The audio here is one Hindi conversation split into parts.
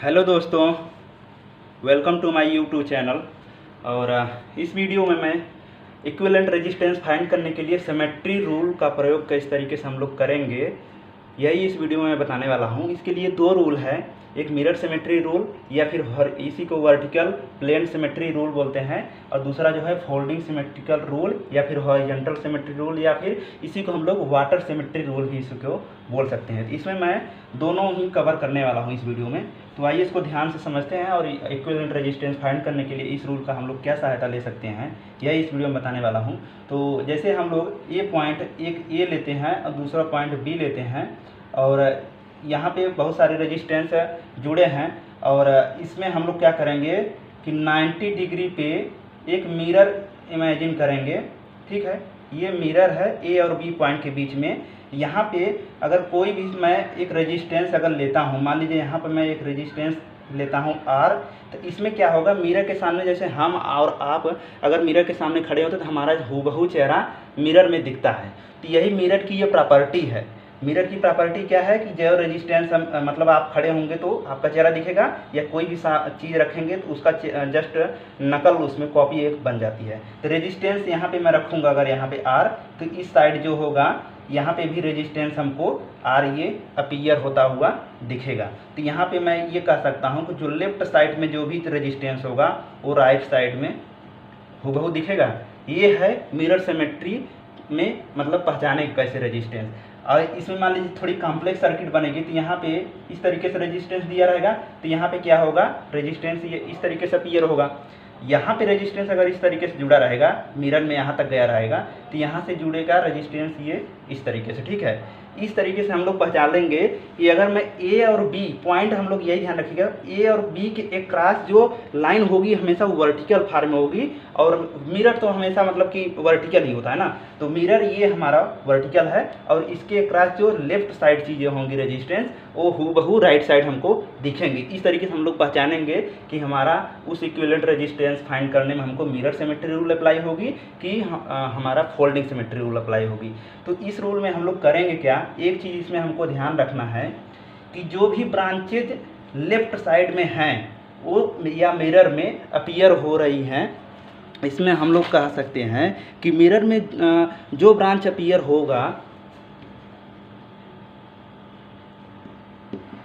हेलो दोस्तों, welcome to my YouTube channel. और इस वीडियो में मैं इक्विवेलेंट रेजिस्टेंस फाइंड करने के लिए सिमेट्री रूल का प्रयोग किस तरीके से हम लोग करेंगे, यही इस वीडियो में मैं बताने वाला हूँ। इसके लिए दो रूल है, एक मिरर सिमेट्री रूल या फिर इसी को वर्टिकल प्लेन सिमेट्री रूल बोलते हैं, और दूसरा जो है फोल्डिंग सिमेट्रिकल रूल या फिर हॉरिजॉन्टल सिमेट्री रूल या फिर इसी को हम लोग वाटर सिमेट्री रूल भी इसको बोल सकते हैं। इसमें मैं दोनों ही कवर करने वाला हूँ इस वीडियो में। तो आइए इसको ध्यान से समझते हैं और इक्विवेलेंट रेजिस्टेंस फाइंड करने के लिए इस रूल का हम लोग क्या सहायता ले सकते हैं, यही इस वीडियो में बताने वाला हूँ। तो जैसे हम लोग ए पॉइंट एक ए लेते हैं और दूसरा पॉइंट बी लेते हैं, और यहाँ पे बहुत सारे रेजिस्टेंस जुड़े हैं, और इसमें हम लोग क्या करेंगे कि 90 डिग्री पे एक मिरर इमेजिन करेंगे। ठीक है, ये मिरर है ए और बी पॉइंट के बीच में। यहाँ पे अगर कोई भी मैं एक रेजिस्टेंस अगर लेता हूँ, मान लीजिए यहाँ पर मैं एक रेजिस्टेंस लेता हूँ आर, तो इसमें क्या होगा, मिरर के सामने जैसे हम और आप अगर मिरर के सामने खड़े होते तो हमारा हूबहू चेहरा मिरर में दिखता है। तो यही मिरर की ये प्रॉपर्टी है। मिरर की प्रॉपर्टी क्या है कि जो रेजिस्टेंस मतलब आप खड़े होंगे तो आपका चेहरा दिखेगा, या कोई भी चीज़ रखेंगे तो उसका जस्ट नकल उसमें कॉपी एक बन जाती है। तो रेजिस्टेंस यहाँ पे मैं रखूँगा अगर यहाँ पे आर, तो इस साइड जो होगा यहाँ पे भी रेजिस्टेंस हमको आर ये अपीयर होता हुआ दिखेगा। तो यहाँ पे मैं ये कह सकता हूँ कि जो लेफ्ट साइड में जो भी रेजिस्टेंस होगा वो राइट साइड में हूबहू दिखेगा। ये है मिरर सिमेट्री में मतलब पहचाने कैसे रेजिस्टेंस। और इसमें मान लीजिए थोड़ी कॉम्प्लेक्स सर्किट बनेगी, तो यहाँ पे इस तरीके से रेजिस्टेंस दिया रहेगा, तो यहाँ पे क्या होगा, रेजिस्टेंस ये इस तरीके से अपीयर होगा। यहाँ पे रेजिस्टेंस अगर इस तरीके से जुड़ा रहेगा, मिरर में यहाँ तक गया रहेगा, तो यहाँ से जुड़ेगा रेजिस्टेंस ये इस तरीके से। ठीक है, इस तरीके से हम लोग पहचान लेंगे कि अगर मैं ए और बी पॉइंट, हम लोग यही ध्यान रखिएगा, ए और बी के एक क्रॉस जो लाइन होगी हमेशा वर्टिकल फॉर्म में होगी, और मिरर तो हमेशा मतलब कि वर्टिकल ही होता है ना। तो मिरर ये हमारा वर्टिकल है, और इसके क्रॉस जो लेफ्ट साइड चीज़ें होंगी रेजिस्टेंस वो हूबहू राइट साइड हमको दिखेंगे। इस तरीके से हम लोग पहचानेंगे कि हमारा उस इक्विवेलेंट रेजिस्टेंस फाइंड करने में हमको मिरर सिमेट्री रूल अप्लाई होगी कि हमारा फोल्डिंग सिमेट्री रूल अप्लाई होगी। तो इस रूल में हम लोग करेंगे क्या, एक चीज़ इसमें हमको ध्यान रखना है कि जो भी ब्रांचेज लेफ्ट साइड में हैं वो या मिरर में अपीयर हो रही हैं, इसमें हम लोग कह सकते हैं कि मिरर में जो ब्रांच अपीयर होगा,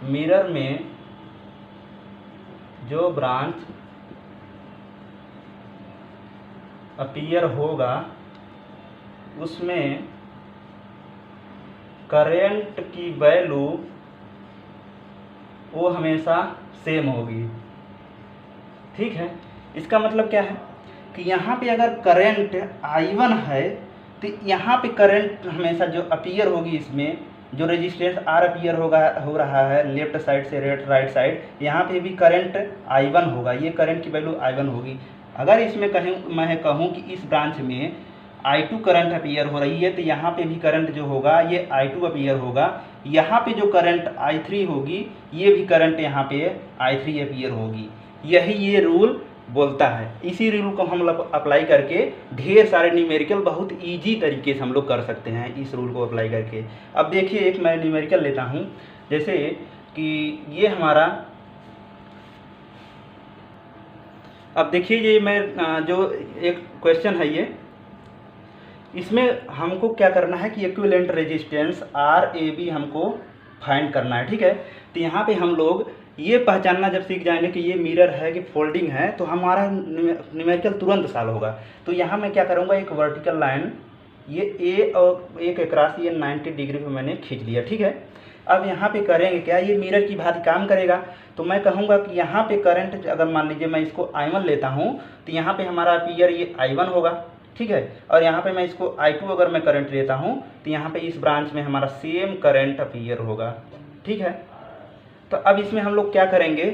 मिरर में जो ब्रांच अपीयर होगा उसमें करंट की वैल्यू वो हमेशा सेम होगी। ठीक है, इसका मतलब क्या है कि यहाँ पे अगर करंट I1 है, तो यहाँ पे करंट हमेशा जो अपीयर होगी, इसमें जो रेजिस्टेंस R अपीयर हो रहा है लेफ्ट साइड से राइट साइड, यहाँ पे भी करंट I1 होगा, ये करंट की वैल्यू I1 होगी। अगर इसमें मैं कहूँ कि इस ब्रांच में I2 करंट अपीयर हो रही है, तो यहाँ पे भी करंट जो होगा ये I2 अपीयर होगा। यहाँ पे जो करंट I3 होगी, ये भी करंट यहाँ पे I3 अपीयर होगी। यही ये रूल बोलता है। इसी रूल को हम लोग अप्लाई करके ढेर सारे न्यूमेरिकल बहुत इजी तरीके से हम लोग कर सकते हैं इस रूल को अप्लाई करके। अब देखिए, एक मैं न्यूमेरिकल लेता हूँ, जैसे कि ये हमारा, अब देखिए ये मैं जो एक क्वेश्चन है ये, इसमें हमको क्या करना है कि इक्विवेलेंट रेजिस्टेंस RAB हमको फाइंड करना है। ठीक है, तो यहाँ पे हम लोग ये पहचानना जब सीख जाएंगे कि ये मिरर है कि फोल्डिंग है, तो हमारा न्यूमेरिकल तुरंत सॉल्व होगा। तो यहाँ मैं क्या करूँगा, एक वर्टिकल लाइन ये ए और ए के क्रॉस ये 90 डिग्री पे मैंने खींच लिया। ठीक है, अब यहाँ पे करेंगे क्या, ये मिरर की भांति काम करेगा। तो मैं कहूँगा कि यहाँ पे करंट अगर मान लीजिए मैं इसको I1 लेता हूँ, तो यहाँ पे हमारा अपीयर ये I1 होगा। ठीक है, और यहाँ पे मैं इसको I2 अगर मैं करंट लेता हूँ, तो यहाँ पे इस ब्रांच में हमारा सेम करंट अपीयर होगा। ठीक है, तो अब इसमें हम लोग क्या करेंगे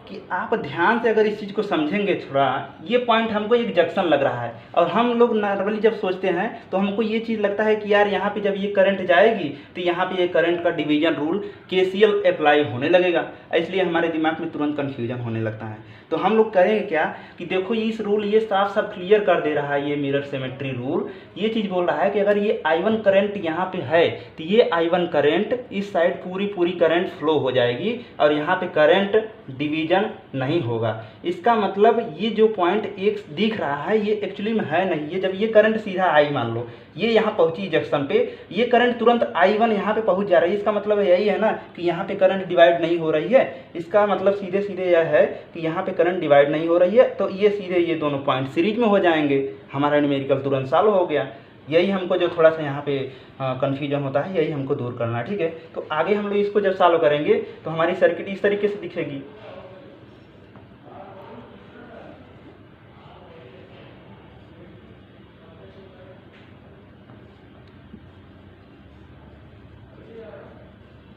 कि आप ध्यान से अगर इस चीज़ को समझेंगे थोड़ा, ये पॉइंट हमको एक जंक्शन लग रहा है, और हम लोग नॉर्मली जब सोचते हैं तो हमको ये चीज़ लगता है कि यार यहाँ पे जब ये करंट जाएगी तो यहाँ पे ये करंट का डिवीजन रूल केसीएल अप्लाई होने लगेगा, इसलिए हमारे दिमाग में तुरंत कन्फ्यूजन होने लगता है। तो हम लोग करेंगे क्या कि देखो इस रूल ये साफ साफ क्लियर कर दे रहा है, ये मिरर सिमेट्री रूल ये चीज़ बोल रहा है कि अगर ये I1 करंट यहाँ पे है तो ये I1 करंट इस साइड पूरी करंट फ्लो हो जाएगी और यहाँ पे करंट डिवीजन नहीं होगा। इसका मतलब ये जो पॉइंट एक दिख रहा है ये एक्चुअली में है नहीं। ये जब ये करंट सीधा आई, मान लो ये यहाँ पहुंची जंक्शन पे, ये करंट तुरंत I1 यहाँ पे पहुंच जा रही है, इसका मतलब यही है ना कि यहाँ पे करंट डिवाइड नहीं हो रही है। इसका मतलब सीधे सीधे यह है कि यहाँ पे करंट डिवाइड नहीं हो रही है, तो ये सीधे ये दोनों पॉइंट सीरीज में हो जाएंगे, हमारा न्यूमेरिकल तुरंत सॉल्व हो गया। यही हमको जो थोड़ा सा यहाँ पे कन्फ्यूजन होता है यही हमको दूर करना है, ठीक है। तो आगे हम लोग इसको जब सॉल्व करेंगे तो हमारी सर्किट इस तरीके से दिखेगी।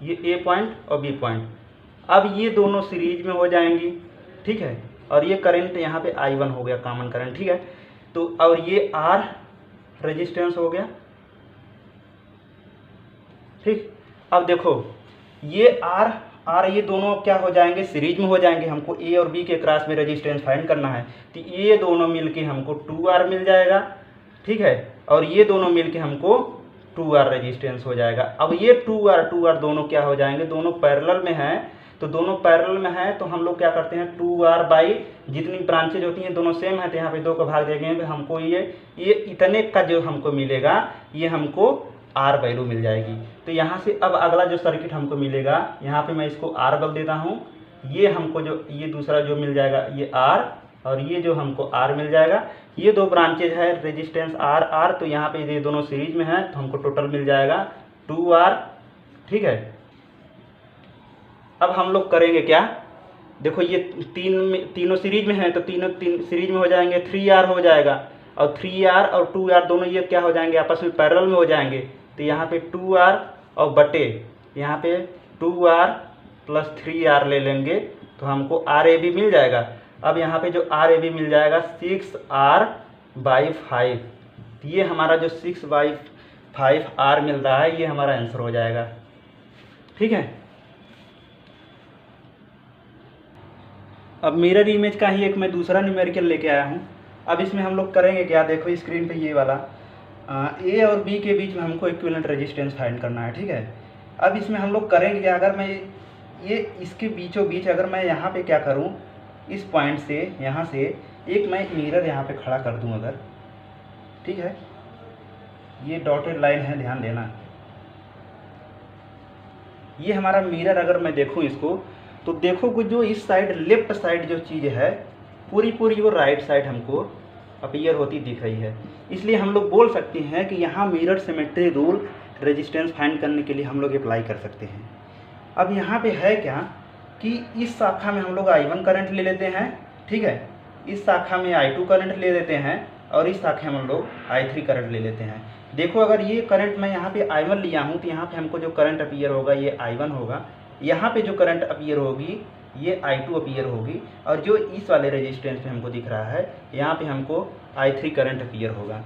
ये ए पॉइंट और बी पॉइंट, अब ये दोनों सीरीज में हो जाएंगी, ठीक है। और ये करंट यहाँ पे I1 हो गया कॉमन करंट, ठीक है। तो और ये R रेजिस्टेंस हो गया, ठीक। अब देखो ये R ये दोनों क्या हो जाएंगे, सीरीज में हो जाएंगे। हमको ए और बी के क्रॉस में रेजिस्टेंस फाइंड करना है, तो ये दोनों मिलके हमको 2R मिल जाएगा, ठीक है। और ये दोनों मिलके हमको 2R रेजिस्टेंस हो जाएगा। अब ये 2R दोनों क्या हो जाएंगे, दोनों पैरेलल में हैं, तो दोनों पैरेलल में हैं तो हम लोग क्या करते हैं 2R बाई जितनी ब्रांचेज होती हैं दोनों सेम है तो यहाँ पे 2 का भाग देंगे तो हमको ये इतने का जो हमको मिलेगा ये हमको R वैल्यू मिल जाएगी। तो यहाँ से अब अगला जो सर्किट हमको मिलेगा, यहाँ पे मैं इसको R बोल देता हूँ, ये हमको जो ये दूसरा जो मिल जाएगा ये R, और ये जो हमको R मिल जाएगा। ये 2 ब्रांचेज है रेजिस्टेंस R, तो यहाँ पे ये दोनों सीरीज में है तो हमको टोटल मिल जाएगा 2R, ठीक है। अब हम लोग करेंगे क्या, देखो ये तीनों सीरीज में है तो तीनों सीरीज में हो जाएंगे, 3R हो जाएगा, और 3R और 2R दोनों ये क्या हो जाएंगे आपस में पैरेलल में हो जाएंगे। तो यहाँ पे 2R और बटे यहाँ पे 2R प्लस 3R ले लेंगे तो हमको RAB मिल जाएगा। अब यहाँ पे जो RAB मिल जाएगा 6R/5, ये हमारा जो 6/5R मिल रहा है ये हमारा आंसर हो जाएगा, ठीक है। अब मिरर इमेज का ही एक मैं दूसरा न्यूमेरिकल लेके आया हूँ। अब इसमें हम लोग करेंगे क्या, देखो स्क्रीन पे ये वाला ए और बी के बीच में हमको इक्विवेलेंट रेजिस्टेंस फाइंड करना है, ठीक है। अब इसमें हम लोग करेंगे क्या, अगर मैं ये इसके बीचों बीच अगर मैं यहाँ पे क्या करूँ, इस पॉइंट से यहाँ से एक मैं मिरर यहाँ पे खड़ा कर दूँ अगर, ठीक है। ये डॉटेड लाइन है, ध्यान देना। ये हमारा मिरर अगर मैं देखूँ इसको तो देखो कि जो इस साइड लेफ्ट साइड जो चीज़ है पूरी वो राइट साइड हमको अपीयर होती दिख रही है। इसलिए हम लोग बोल सकते हैं कि यहाँ mirror symmetry rule resistance find करने के लिए हम लोग अप्लाई कर सकते हैं। अब यहाँ पे है क्या कि इस शाखा में हम लोग I1 करंट ले लेते हैं, ठीक है। इस शाखा में I2 करंट ले लेते हैं और इस शाखा में हम लोग I3 करंट ले लेते हैं। देखो अगर ये करंट मैं यहाँ पे I1 लिया हूँ तो यहाँ पे हमको जो करंट अपीयर होगा ये I1 होगा, यहाँ पे जो करंट अपीयर होगी ये I2 अपीयर होगी, और जो इस वाले रेजिस्टेंस पे हमको दिख रहा है यहाँ पे हमको I3 करंट अपीयर होगा।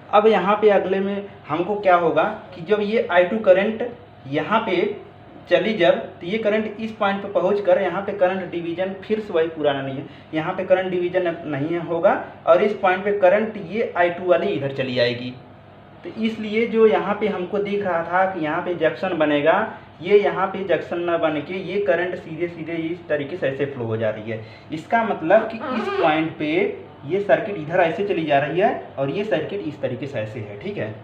अब यहाँ पे अगले में हमको क्या होगा कि जब ये I2 करंट यहाँ पे चली जब, तो ये करंट इस पॉइंट पे पहुँचकर यहाँ पे करंट डिवीजन फिर से वही पुराना नहीं है, यहाँ पे करंट डिवीजन नहीं होगा, और इस पॉइंट पे करंट ये I2 वाली इधर चली आएगी। तो इसलिए जो यहाँ पे हमको दिख रहा था कि यहाँ पे जंक्शन बनेगा, ये यहाँ पे जंक्शन न बन के ये करंट सीधे सीधे इस तरीके से ऐसे फ्लो हो जा रही है। इसका मतलब कि इस पॉइंट पे ये सर्किट इधर ऐसे चली जा रही है और ये सर्किट इस तरीके से ऐसे है, ठीक है।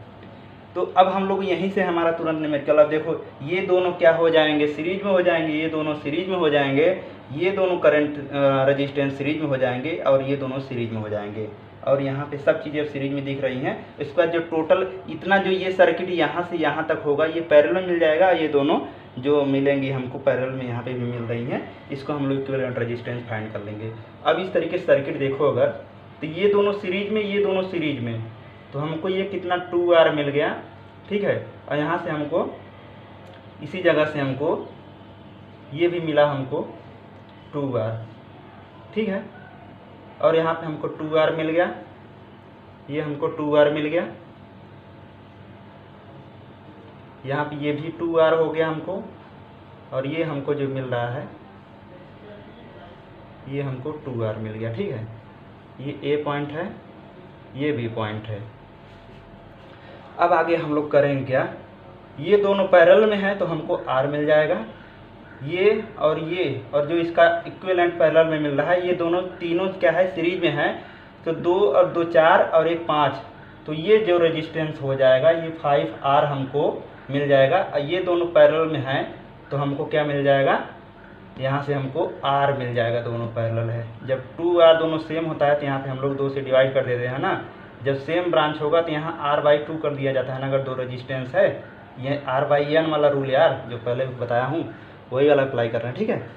तो अब हम लोग यहीं से हमारा तुरंत न्यूमेरिकल, अब देखो ये दोनों क्या हो जाएंगे, सीरीज में हो जाएंगे, ये दोनों सीरीज में हो जाएंगे, ये दोनों करंट रेजिस्टेंस सीरीज में हो जाएंगे और ये दोनों सीरीज में हो जाएंगे, और यहाँ पे सब चीज़ें सीरीज में दिख रही हैं। इसके बाद जो टोटल इतना जो ये सर्किट यहाँ से यहाँ तक होगा ये पैरेलल मिल जाएगा, ये दोनों जो मिलेंगी हमको पैरेलल में यहाँ पे भी मिल रही हैं, इसको हम लोग इक्विवेलेंट रेजिस्टेंस फाइंड कर लेंगे। अब इस तरीके से सर्किट देखो अगर, तो ये दोनों सीरीज में, ये दोनों सीरीज में, तो हमको ये कितना 2R मिल गया, ठीक है। और यहाँ से हमको इसी जगह से हमको ये भी मिला हमको, 2R, ठीक है। और यहाँ पे हमको 2R मिल गया, ये हमको 2R मिल गया, यहाँ पे ये भी 2R हो गया हमको, और ये हमको जो मिल रहा है ये हमको 2R मिल गया, ठीक है। ये A पॉइंट है, ये B पॉइंट है। अब आगे हम लोग करेंगे क्या, ये दोनों पैरेलल में है तो हमको R मिल जाएगा, ये और जो इसका इक्विवेलेंट पैरेलल में मिल रहा है, ये दोनों तीनों क्या है, सीरीज में है, तो 2 और 2 4 और 1 5, तो ये जो रेजिस्टेंस हो जाएगा ये 5R हमको मिल जाएगा। ये दोनों पैरेलल में हैं तो हमको क्या मिल जाएगा, यहाँ से हमको R मिल जाएगा, दोनों पैरेलल है। जब 2R दोनों सेम होता है तो यहाँ पे हम लोग 2 से डिवाइड कर देते हैं ना, जब सेम ब्रांच होगा तो यहाँ R/2 कर दिया जाता है ना, अगर दो रेजिस्टेंस है। ये R/N वाला रूल यार जो पहले बताया हूँ वही वाला अप्लाई कर रहे हैं, ठीक है।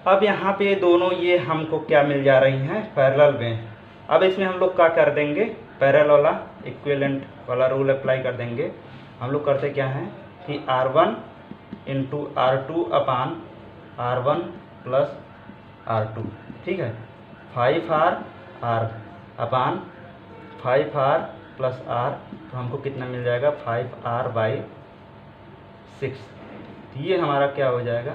अब यहाँ पे दोनों ये हमको क्या मिल जा रही हैं, पैरेलल में। अब इसमें हम लोग क्या कर देंगे, पैरेलल वाला इक्विवेलेंट वाला रूल अप्लाई कर देंगे। हम लोग करते क्या हैं कि R1 इंटू R2 अपान R1 प्लस R2, ठीक है। 5R अपान 5R प्लस R, तो हमको कितना मिल जाएगा, 5R/6। ये हमारा क्या हो जाएगा,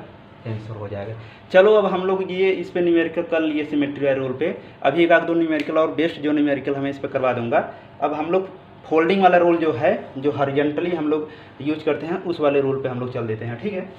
आंसर हो जाएगा। चलो अब हम लोग ये इस पे न्यूमेरिकल कर लिए सिमेट्री वाले रूल पे। अभी एक आध दो न्यूमेरिकल और बेस्ट जो न्यूमेरिकल हमें इस पे करवा दूंगा। अब हम लोग फोल्डिंग वाला रूल जो है, जो हॉरिजॉन्टली हम लोग यूज करते हैं, उस वाले रूल पे हम लोग चल देते हैं, ठीक है।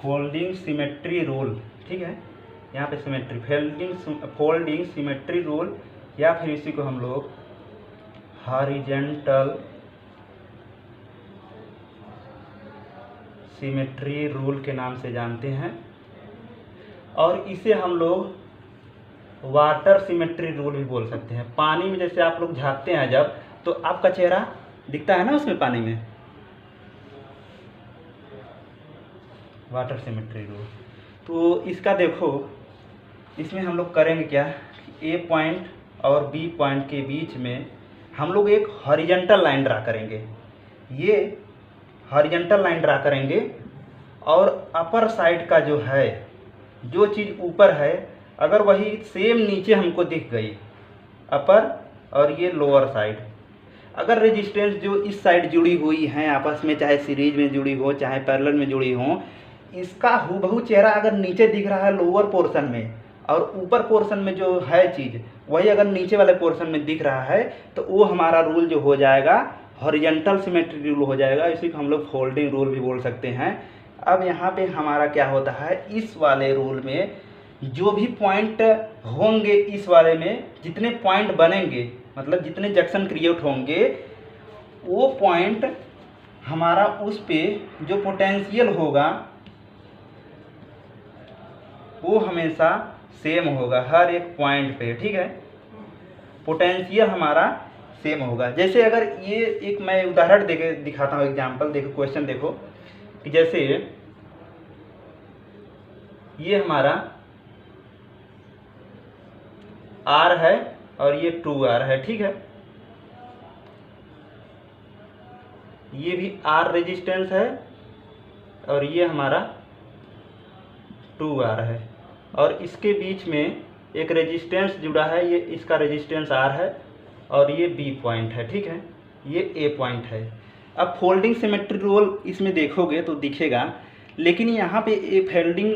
फोल्डिंग सिमेट्री रूल, ठीक है। यहाँ पे सिमेट्री फोल्डिंग सिमेट्री रूल, या फिर इसी को हम लोग हॉरिजॉन्टल सिमेट्री रूल के नाम से जानते हैं। और इसे हम लोग वाटर सिमेट्री रूल भी बोल सकते हैं। पानी में जैसे आप लोग झाँकते हैं जब, तो आपका चेहरा दिखता है ना उसमें पानी में, वाटर सिमेट्री रूल। तो इसका देखो, इसमें हम लोग करेंगे क्या, ए पॉइंट और बी पॉइंट के बीच में हम लोग एक हॉरिजॉन्टल लाइन ड्रा करेंगे। ये हॉरिजॉन्टल लाइन ड्रा करेंगे, और अपर साइड का जो है, जो चीज़ ऊपर है, अगर वही सेम नीचे हमको दिख गई, अपर और ये लोअर साइड, अगर रेजिस्टेंस जो इस साइड जुड़ी हुई हैं आपस में, चाहे सीरीज में जुड़ी हो चाहे पैरेलल में जुड़ी हो, इसका हूबहू चेहरा अगर नीचे दिख रहा है लोअर पोर्शन में, और ऊपर पोर्शन में जो है चीज़ वही अगर नीचे वाले पोर्शन में दिख रहा है, तो वो हमारा रूल जो हो जाएगा हॉरिजॉन्टल सिमेट्री रूल हो जाएगा। इसी को हम लोग फोल्डिंग रूल भी बोल सकते हैं। अब यहाँ पे हमारा क्या होता है, इस वाले रूल में जो भी पॉइंट होंगे, इस वाले में जितने पॉइंट बनेंगे, मतलब जितने जंक्शन क्रिएट होंगे, वो पॉइंट हमारा उस पे जो पोटेंशियल होगा वो हमेशा सेम होगा हर एक पॉइंट पे, ठीक है। पोटेंशियल हमारा सेम होगा। जैसे अगर ये एक मैं उदाहरण देके दिखाता हूँ, एग्जांपल देखो, क्वेश्चन देखो कि जैसे ये हमारा R है और ये 2R है, ठीक है। ये भी R रेजिस्टेंस है और ये हमारा 2R है, और इसके बीच में एक रेजिस्टेंस जुड़ा है, ये इसका रेजिस्टेंस R है और ये B पॉइंट है, ठीक है, ये A पॉइंट है। अब फोल्डिंग सिमेट्री रूल इसमें देखोगे तो दिखेगा, लेकिन यहाँ पे ये फोल्डिंग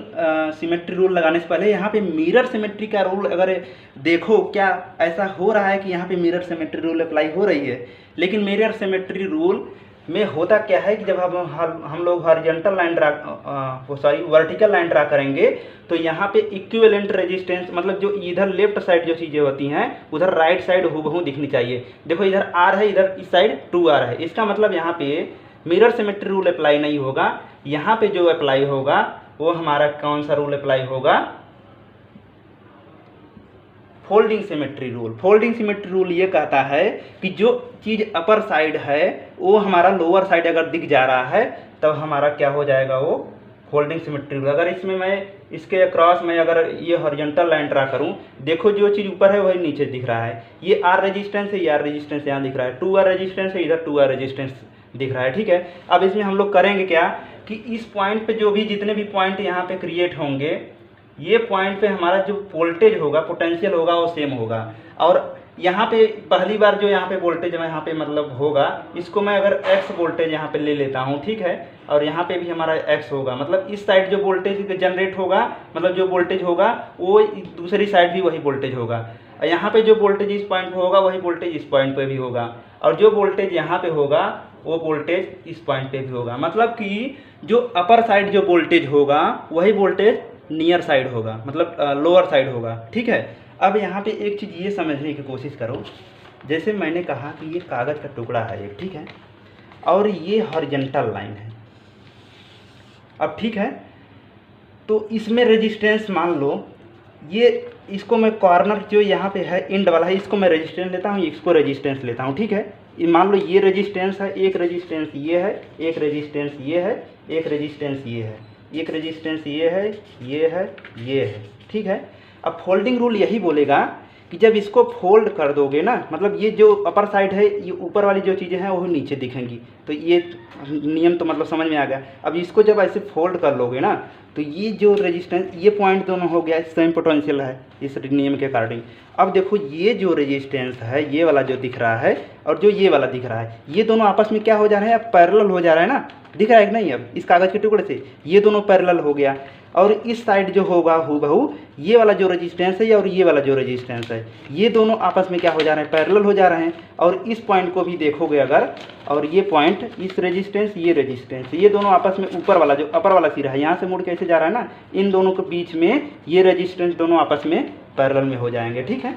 सिमेट्री रूल लगाने से पहले यहाँ पे मिरर सिमेट्री का रूल अगर देखो, क्या ऐसा हो रहा है कि यहाँ पे मिरर सिमेट्री रूल अप्लाई हो रही है। लेकिन मिरर सिमेट्री रूल में होता क्या है कि जब हम लोग horizontal line draw vertical line draw करेंगे, तो यहाँ पे इक्विवेलेंट रेजिस्टेंस, मतलब जो इधर लेफ्ट साइड जो चीज़ें होती हैं उधर राइट साइड हूबहू दिखनी चाहिए। देखो इधर R है, इधर इस साइड 2R है, इसका मतलब यहाँ पे मिरर सिमेट्री रूल अप्लाई नहीं होगा। यहाँ पे जो अप्लाई होगा वो हमारा कौन सा रूल अप्लाई होगा, folding symmetry rule. Folding symmetry rule ये कहता है कि जो चीज़ अपर साइड है वो हमारा लोअर साइड अगर दिख जा रहा है तब हमारा क्या हो जाएगा, वो फोल्डिंग सिमेट्री रूल। अगर इसमें मैं इसके अक्रॉस में अगर ये हॉरिजॉन्टल लाइन ड्रा करूं, देखो जो चीज़ ऊपर है वही नीचे दिख रहा है। ये आर रेजिस्टेंस है, ये आर रेजिस्टेंस यहाँ दिख रहा है, 2R रेजिस्टेंस है, इधर 2R रेजिस्टेंस दिख रहा है। ठीक है, अब इसमें हम लोग करेंगे क्या कि इस पॉइंट पे जो भी जितने भी पॉइंट यहाँ पे क्रिएट होंगे, ये पॉइंट पे हमारा जो वोल्टेज होगा, पोटेंशियल होगा, वो सेम होगा। और यहाँ पे पहली बार जो यहाँ पे वोल्टेज यहाँ पे मतलब होगा, इसको मैं अगर x वोल्टेज यहाँ पे ले लेता हूँ, ठीक है, और यहाँ पे भी हमारा x होगा, मतलब इस साइड जो वोल्टेज जनरेट होगा, मतलब जो वोल्टेज होगा वो दूसरी साइड भी वही वोल्टेज होगा। यहाँ पे जो वोल्टेज इस पॉइंट पे होगा वही वोल्टेज इस पॉइंट पे भी होगा, और जो वोल्टेज यहाँ पे होगा वो वोल्टेज इस पॉइंट पे भी होगा। मतलब कि जो अपर साइड जो वोल्टेज होगा वही वोल्टेज नियर साइड होगा, मतलब लोअर साइड होगा। ठीक है, अब यहाँ पे एक चीज़ ये समझने की कोशिश करो, जैसे मैंने कहा कि ये कागज़ का टुकड़ा है एक, ठीक है, और ये हॉरिजॉन्टल लाइन है। अब ठीक है, तो इसमें रेजिस्टेंस मान लो, ये इसको मैं कॉर्नर जो यहाँ पे है एंड वाला है, इसको मैं रेजिस्टेंस लेता हूँ, इसको रेजिस्टेंस लेता हूँ। ठीक है, ये मान लो ये रेजिस्टेंस है, एक रेजिस्टेंस ये है, एक रेजिस्टेंस ये है, एक रेजिस्टेंस ये है, एक रेजिस्टेंस ये है, ये है, ये है। ठीक है, अब फोल्डिंग रूल यही बोलेगा कि जब इसको फोल्ड कर दोगे ना, मतलब ये जो अपर साइड है, ये ऊपर वाली जो चीज़ें हैं वो नीचे दिखेंगी, तो ये नियम तो मतलब समझ में आ गया। अब इसको जब ऐसे फोल्ड कर लोगे ना, तो ये जो रेजिस्टेंस, ये पॉइंट दोनों हो गया, सेम पोटेंशियल है इस नियम के अकॉर्डिंग। अब देखो ये जो रेजिस्टेंस है, ये वाला जो दिख रहा है और जो ये वाला दिख रहा है, ये दोनों आपस में क्या हो जा रहे हैं, अब पैरेलल हो जा रहा है ना, दिख रहा है कि नहीं। अब इस कागज़ के टुकड़े से ये दोनों पैरेलल हो गया, और इस साइड जो होगा हूबहू ये वाला जो रेजिस्टेंस है और ये वाला जो रेजिस्टेंस है, ये दोनों आपस में क्या हो जा रहे हैं, पैरेलल हो जा रहे हैं। और इस पॉइंट को भी देखोगे अगर, और ये पॉइंट, इस रेजिस्टेंस, ये दोनों आपस में, ऊपर वाला जो अपर वाला सिरा है यहाँ से मुड़ कैसे जा रहा है ना, इन दोनों के बीच में ये रेजिस्टेंस दोनों आपस में पैरेलल में हो जाएंगे। ठीक है,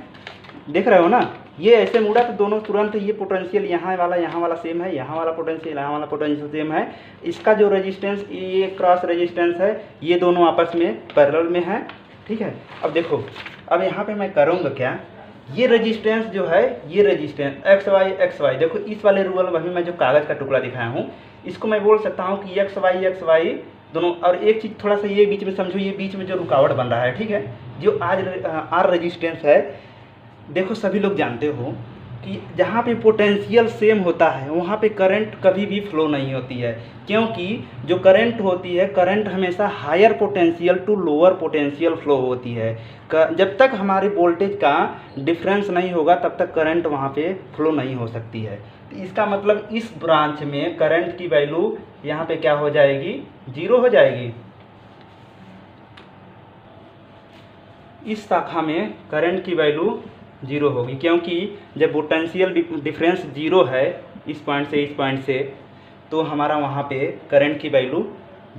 देख रहे हो ना, ये ऐसे मुड़ा तो दोनों तुरंत, ये पोटेंशियल यहाँ वाला सेम है, यहाँ वाला पोटेंशियल यहाँ वाला पोटेंशियल सेम है। इसका जो रेजिस्टेंस, ये क्रॉस रेजिस्टेंस है, ये दोनों आपस में पैरेलल में है। ठीक है, अब देखो, अब यहाँ पे मैं करूँगा क्या, ये रेजिस्टेंस जो है, ये रेजिस्टेंस एक्स वाई, देखो इस वाले रूल वही मैं जो कागज़ का टुकड़ा दिखाया हूँ, इसको मैं बोल सकता हूँ कि एक्स वाई दोनों। और एक चीज़ थोड़ा सा ये बीच में समझो, ये बीच में जो रुकावट बन रहा है, ठीक है, जो आज आर रेजिस्टेंस है, देखो सभी लोग जानते हो कि जहाँ पे पोटेंशियल सेम होता है वहाँ पे करंट कभी भी फ्लो नहीं होती है, क्योंकि जो करंट होती है, करंट हमेशा higher potential to lower potential flow होती है। जब तक हमारे वोल्टेज का डिफरेंस नहीं होगा तब तक करंट वहाँ पे फ्लो नहीं हो सकती है। तो इसका मतलब इस ब्रांच में करंट की वैल्यू यहाँ पे क्या हो जाएगी, 0 हो जाएगी। इस शाखा में करंट की वैल्यू 0 होगी, क्योंकि जब पोटेंशियल डिफरेंस 0 है इस पॉइंट से इस पॉइंट से, तो हमारा वहाँ पे करंट की वैल्यू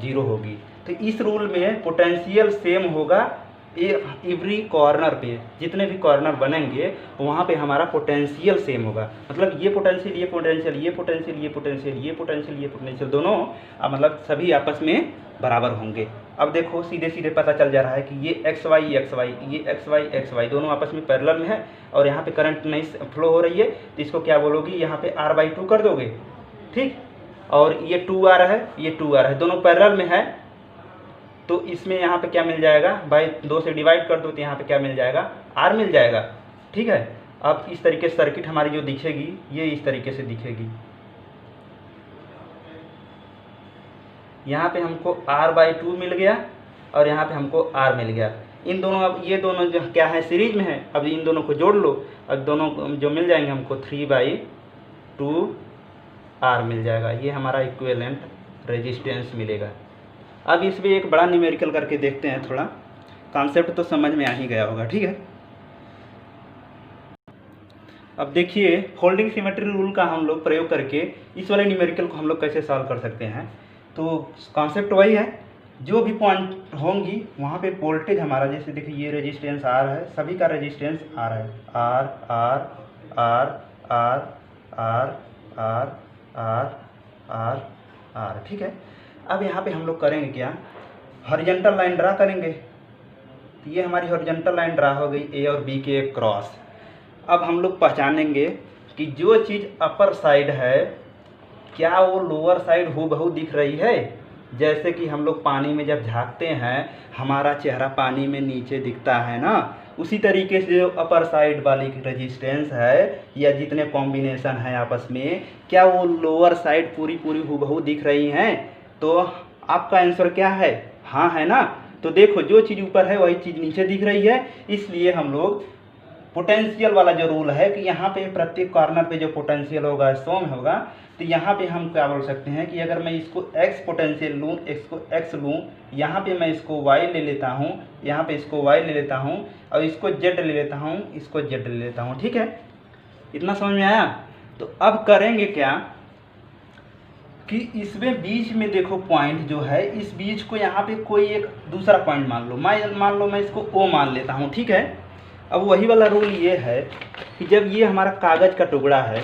0 होगी। तो इस रूल में पोटेंशियल सेम होगा एवरी कॉर्नर पे, जितने भी कॉर्नर बनेंगे वहाँ पे हमारा पोटेंशियल सेम होगा। मतलब ये पोटेंशियल, ये पोटेंशियल, ये पोटेंशियल, ये पोटेंशियल, ये पोटेंशियल, ये पोटेंशियल, दोनों मतलब सभी आपस में बराबर होंगे। अब देखो सीधे सीधे पता चल जा रहा है कि ये एक्स वाई, ये एक्स वाई दोनों आपस में पैरेलल में है, और यहाँ पे करंट नहीं फ्लो हो रही है, तो इसको क्या बोलोगी, यहाँ पे R/2 कर दोगे। ठीक, और ये 2R है, ये 2R है, दोनों पैरेलल में है, तो इसमें यहाँ पे क्या मिल जाएगा, बाई 2 से डिवाइड कर दो तो यहाँ पे क्या मिल जाएगा, R मिल जाएगा। ठीक है, अब इस तरीके से सर्किट हमारी जो दिखेगी, ये इस तरीके से दिखेगी। यहाँ पे हमको R/2 मिल गया और यहाँ पे हमको R मिल गया। इन दोनों, अब ये दोनों जो क्या है, सीरीज में है, अब इन दोनों को जोड़ लो, अब दोनों जो मिल जाएंगे हमको 3/2R मिल जाएगा। ये हमारा इक्विवेलेंट रेजिस्टेंस मिलेगा। अब इसमें एक बड़ा न्यूमेरिकल करके देखते हैं, थोड़ा कॉन्सेप्ट तो समझ में आ ही गया होगा। ठीक है, अब देखिए फोल्डिंग सिमेट्री रूल का हम लोग प्रयोग करके इस वाले न्यूमेरिकल को हम लोग कैसे सॉल्व कर सकते हैं। तो कॉन्सेप्ट वही है, जो भी पॉइंट होंगी वहाँ पे वोल्टेज हमारा, जैसे देखिए ये रेजिस्टेंस R है, सभी का रेजिस्टेंस R है, R R R R R R R R R। ठीक है, अब यहाँ पे हम लोग करेंगे क्या, हॉरिजॉन्टल लाइन ड्रा करेंगे। तो ये हमारी हॉरिजॉन्टल लाइन ड्रा हो गई ए और बी के क्रॉस। अब हम लोग पहचानेंगे कि जो चीज़ अपर साइड है क्या वो लोअर साइड हूबहू दिख रही है। जैसे कि हम लोग पानी में जब झांकते हैं हमारा चेहरा पानी में नीचे दिखता है ना, उसी तरीके से जो अपर साइड वाली रेजिस्टेंस है या जितने कॉम्बिनेशन है आपस में, क्या वो लोअर साइड पूरी पूरी हूबहू दिख रही हैं। तो आपका आंसर क्या है, हाँ है ना। तो देखो जो चीज़ ऊपर है वही चीज़ नीचे दिख रही है, इसलिए हम लोग पोटेंशियल वाला जो रूल है कि यहाँ पे प्रत्येक कॉर्नर पे जो पोटेंशियल होगा 100 में होगा, तो यहाँ पे हम क्या बोल सकते हैं कि अगर मैं इसको x पोटेंशियल लूँ, इसको x लूँ, यहाँ पे मैं इसको y ले लेता हूँ, यहाँ पे इसको y ले लेता हूँ और इसको z ले लेता हूँ, इसको z ले लेता हूँ। ठीक है, इतना समझ में आया। तो अब करेंगे क्या कि इसमें बीच में देखो पॉइंट जो है, इस बीच को यहाँ पे कोई एक दूसरा पॉइंट मान लो मैं इसको O मान लेता हूँ। ठीक है, अब वही वाला रूल ये है कि जब ये हमारा कागज़ का टुकड़ा है,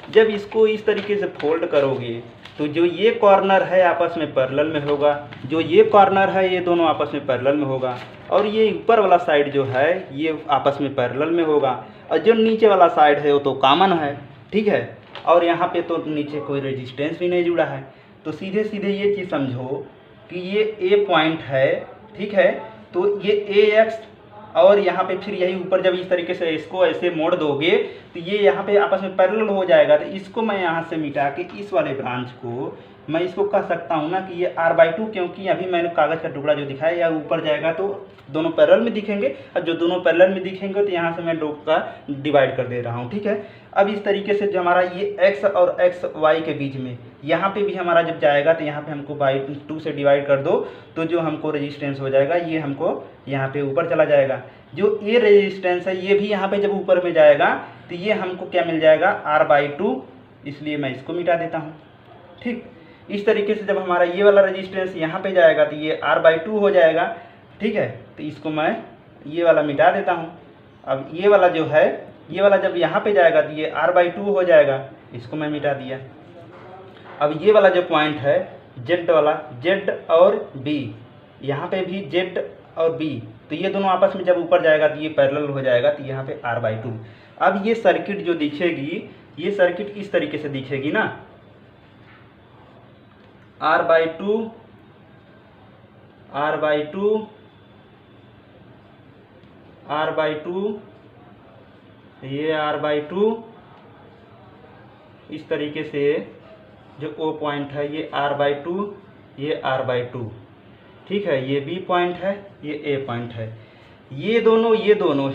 जब इसको इस तरीके से फोल्ड करोगे तो जो ये कॉर्नर है आपस में पैरेलल में होगा, जो ये कॉर्नर है ये दोनों आपस में पैरेलल में होगा, और ये ऊपर वाला साइड जो है ये आपस में पैरेलल में होगा, और जो नीचे वाला साइड है वो तो कॉमन है। ठीक है, और यहाँ पे तो नीचे कोई रेजिस्टेंस भी नहीं जुड़ा है। तो सीधे सीधे ये चीज़ समझो कि ये ए पॉइंट है। ठीक है, तो ये ए एक्स और यहाँ पे फिर यही ऊपर जब इस तरीके से इसको ऐसे मोड़ दोगे तो ये यहाँ पे आपस में पैरेलल हो जाएगा। तो इसको मैं यहाँ से मिटा के इस वाले ब्रांच को मैं इसको कह सकता हूँ ना कि ये r/2, क्योंकि अभी मैंने कागज़ का टुकड़ा जो दिखाया या ऊपर जाएगा तो दोनों पैरेलल में दिखेंगे, और जो दोनों पैरेलल में दिखेंगे तो यहाँ से मैं दो का डिवाइड कर दे रहा हूँ। ठीक है, अब इस तरीके से जो हमारा ये x और x y के बीच में यहाँ पे भी हमारा जब जाएगा तो यहाँ पे हमको बाई 2 से डिवाइड कर दो तो जो हमको रेजिस्टेंस हो जाएगा ये हमको यहाँ पे ऊपर चला जाएगा। जो ये रेजिस्टेंस है ये भी यहाँ पे जब ऊपर में जाएगा तो ये हमको क्या मिल जाएगा, r/2, इसलिए मैं इसको मिटा देता हूँ। ठीक, इस तरीके से जब हमारा ये वाला रेजिस्टेंस यहाँ पे जाएगा तो ये r/2 हो जाएगा। ठीक है, तो इसको मैं ये वाला मिटा देता हूँ। अब ये वाला जो है, ये वाला जब यहाँ पे जाएगा तो ये r/2 हो जाएगा, इसको मैं मिटा दिया। अब ये वाला जो पॉइंट है z वाला, z और b, यहाँ पे भी z और b, तो ये दोनों आपस में जब ऊपर जाएगा तो ये पैरेलल हो जाएगा, तो यहाँ पे r/2। अब ये सर्किट जो दिखेगी, ये सर्किट इस तरीके से दिखेगी ना, r/2 r/2 r/2, ये r/2, इस तरीके से जो O पॉइंट है ये r/2, ये r/2। ठीक है, ये B पॉइंट है, ये A पॉइंट है। ये दोनों ये दोनों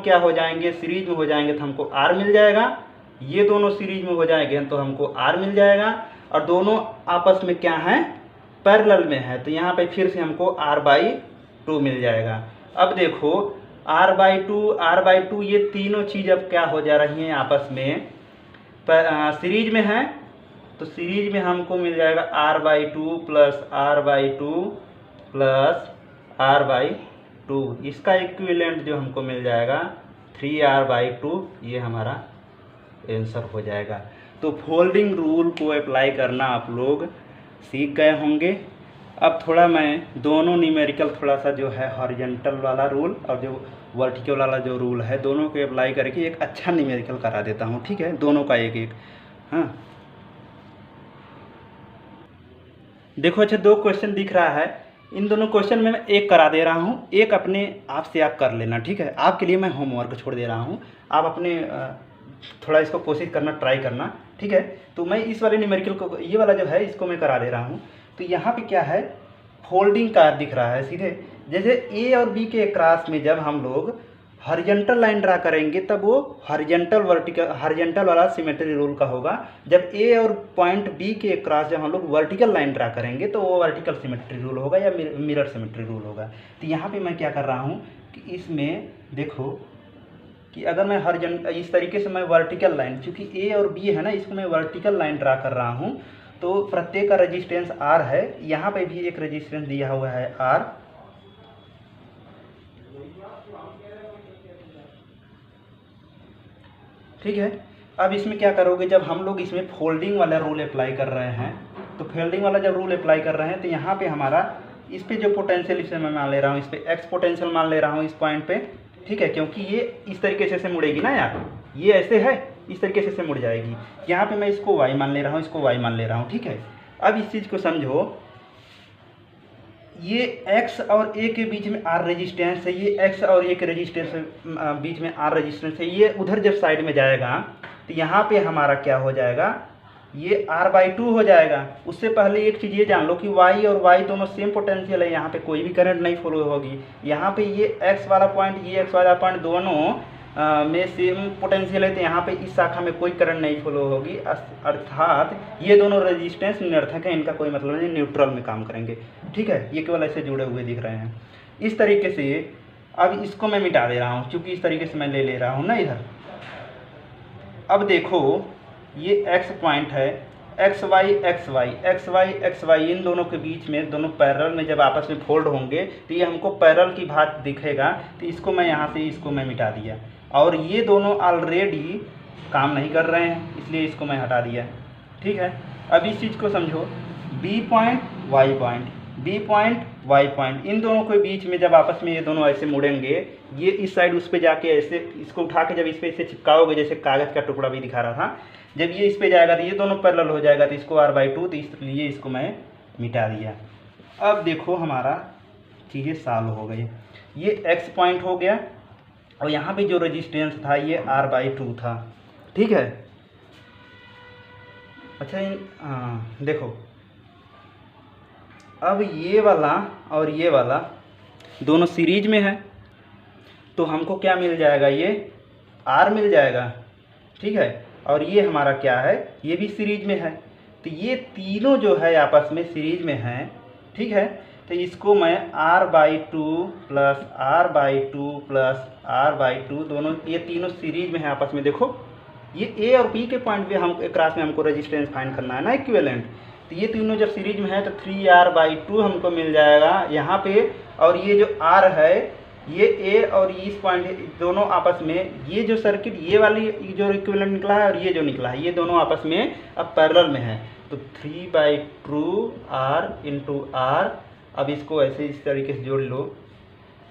क्या हो जाएंगे, सीरीज में हो जाएंगे तो हमको R मिल जाएगा। ये दोनों सीरीज में हो जाएंगे तो हमको R मिल जाएगा, और दोनों आपस में क्या हैं, पैरेलल में है, तो यहाँ पे फिर से हमको r/2 मिल जाएगा। अब देखो r/2 ये तीनों चीज़ अब क्या हो जा रही हैं, आपस में सीरीज में है, तो सीरीज में हमको मिल जाएगा r/2 plus r/2 plus r/2, इसका इक्विवेलेंट जो हमको मिल जाएगा 3r/2, ये हमारा आंसर हो जाएगा। तो फोल्डिंग रूल को अप्लाई करना आप लोग सीख गए होंगे। अब थोड़ा मैं दोनों न्यूमेरिकल थोड़ा सा जो है हॉरिजॉन्टल वाला रूल और जो वर्टिकल वाला जो रूल है दोनों को अप्लाई करके एक अच्छा न्यूमेरिकल करा देता हूँ। ठीक है, दोनों का एक एक। हाँ देखो, अच्छा 2 क्वेश्चन दिख रहा है, इन दोनों क्वेश्चन में मैं एक करा दे रहा हूँ, एक अपने आप से आप कर लेना। ठीक है, आपके लिए मैं होमवर्क छोड़ दे रहा हूँ, आप अपने थोड़ा इसको कोशिश करना, ट्राई करना। ठीक है, तो मैं इस वाले न्यूमेरिकल को, ये वाला जो है इसको मैं करा दे रहा हूँ। तो यहाँ पे क्या है, फोल्डिंग का दिख रहा है सीधे, जैसे ए और बी के क्रॉस में जब हम लोग हॉरिजॉन्टल लाइन ड्रा करेंगे तब वो हॉरिजॉन्टल वाला सिमेट्री रूल का होगा। जब ए और पॉइंट बी के क्रॉस जब हम लोग वर्टिकल लाइन ड्रा करेंगे तो वो वर्टिकल सिमेट्री रूल होगा या मिरर सिमेट्री रूल होगा। तो यहाँ पे मैं क्या कर रहा हूँ कि इसमें देखो कि अगर मैं इस तरीके से मैं वर्टिकल लाइन, चूँकि ए और बी है ना, इसको मैं वर्टिकल लाइन ड्रा कर रहा हूँ, तो प्रत्येक का रेजिस्टेंस R है, यहाँ पे भी एक रेजिस्टेंस दिया हुआ है R। ठीक है, अब इसमें क्या करोगे, जब हम लोग इसमें फोल्डिंग वाला रूल अप्लाई कर रहे हैं, तो फोल्डिंग वाला जब रूल अप्लाई कर रहे हैं तो यहाँ पे हमारा इस पे जो पोटेंशियल इसे मैं मान ले रहा हूँ, इस पे एक्स पोटेंशियल मान ले रहा हूँ इस पॉइंट पे, ठीक है, क्योंकि ये इस तरीके से मुड़ेगी ना यार, ये ऐसे है, इस तरीके से मुड़ जाएगी। यहाँ पे मैं इसको वाई मान ले रहा हूँ, इसको वाई मान ले रहा हूँ, ठीक है। अब इस चीज़ को समझो, ये x और a के बीच में r रेजिस्टेंस है, ये x और a के रेजिस्टेंस बीच में r रेजिस्टेंस है, ये उधर जब साइड में जाएगा तो यहाँ पे हमारा क्या हो जाएगा, ये r/2 हो जाएगा। उससे पहले एक चीज़ ये जान लो कि y और y दोनों सेम पोटेंशियल है, यहाँ पे कोई भी करंट नहीं फ्लो होगी। यहाँ पे ये x वाला पॉइंट, ये x वाला पॉइंट दोनों में सेम पोटेंशियल है, तो यहाँ पे इस शाखा में कोई करंट नहीं फ्लो होगी, अर्थात ये दोनों रेजिस्टेंस निरर्थक है, इनका कोई मतलब नहीं, न्यूट्रल में काम करेंगे, ठीक है। ये केवल ऐसे जुड़े हुए दिख रहे हैं इस तरीके से। अब इसको मैं मिटा दे रहा हूँ, क्योंकि इस तरीके से मैं ले रहा हूँ ना इधर। अब देखो ये x पॉइंट है, एक्स वाई इन दोनों के बीच में, दोनों पैरेलल में जब आपस में फोल्ड होंगे तो ये हमको पैरेलल की भांति दिखेगा। तो इसको मैं यहाँ से इसको मैं मिटा दिया, और ये दोनों ऑलरेडी काम नहीं कर रहे हैं, इसलिए इसको मैं हटा दिया, ठीक है। अब इस चीज़ को समझो, B point Y point, B point Y point, इन दोनों के बीच में जब आपस में ये दोनों ऐसे मुड़ेंगे, ये इस साइड उस पर जाके ऐसे इसको उठा के जब इस पर इसे चिपकाओगे, जैसे कागज़ का टुकड़ा भी दिखा रहा था, जब ये इस पे जाएगा तो ये दोनों पैरेलल हो जाएगा, तो इसको r/2, तो इसलिए इसको मैं मिटा दिया। अब देखो हमारा चीज़ें सॉल्व हो गई, ये x पॉइंट हो गया, और यहाँ पे जो रेजिस्टेंस था ये r/2 था, ठीक है। अच्छा देखो, अब ये वाला और ये वाला दोनों सीरीज में है, तो हमको क्या मिल जाएगा, ये r मिल जाएगा, ठीक है। और ये हमारा क्या है, ये भी सीरीज में है, तो ये तीनों जो है आपस में सीरीज में है, ठीक है। तो इसको मैं r/2 plus r/2 plus r/2, दोनों ये तीनों सीरीज में है आपस में। देखो ये a और b के पॉइंट पे हम क्रॉस में हमको रेजिस्टेंस फाइंड करना है ना, इक्विवेलेंट। तो ये तीनों जब सीरीज में है तो 3r/2 हमको मिल जाएगा यहाँ पे, और ये जो r है, ये a और इस पॉइंट दोनों आपस में, ये जो सर्किट ये वाली जो इक्विवेलेंट निकला है और ये जो निकला है, ये दोनों आपस में अब पैरेलल में है, तो 3/2r इंटू r। अब इसको ऐसे इस तरीके से जोड़ लो,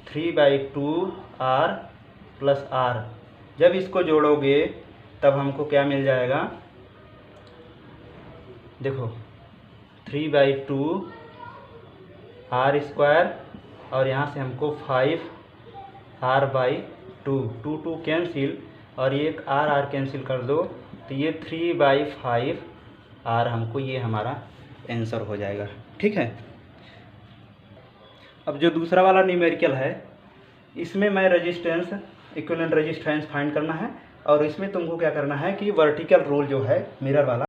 3/2r प्लस r। जब इसको जोड़ोगे तब हमको क्या मिल जाएगा, देखो 3/2 r² और यहाँ से हमको 5r/2, 2 कैंसिल, और ये एक r कैंसिल कर दो, तो ये 3/5r हमको ये हमारा आंसर हो जाएगा, ठीक है। अब जो दूसरा वाला न्यूमेरिकल है, इसमें मैं रेजिस्टेंस, इक्विवेलेंट रेजिस्टेंस फाइंड करना है, और इसमें तुमको क्या करना है कि वर्टिकल रोल जो है मिरर वाला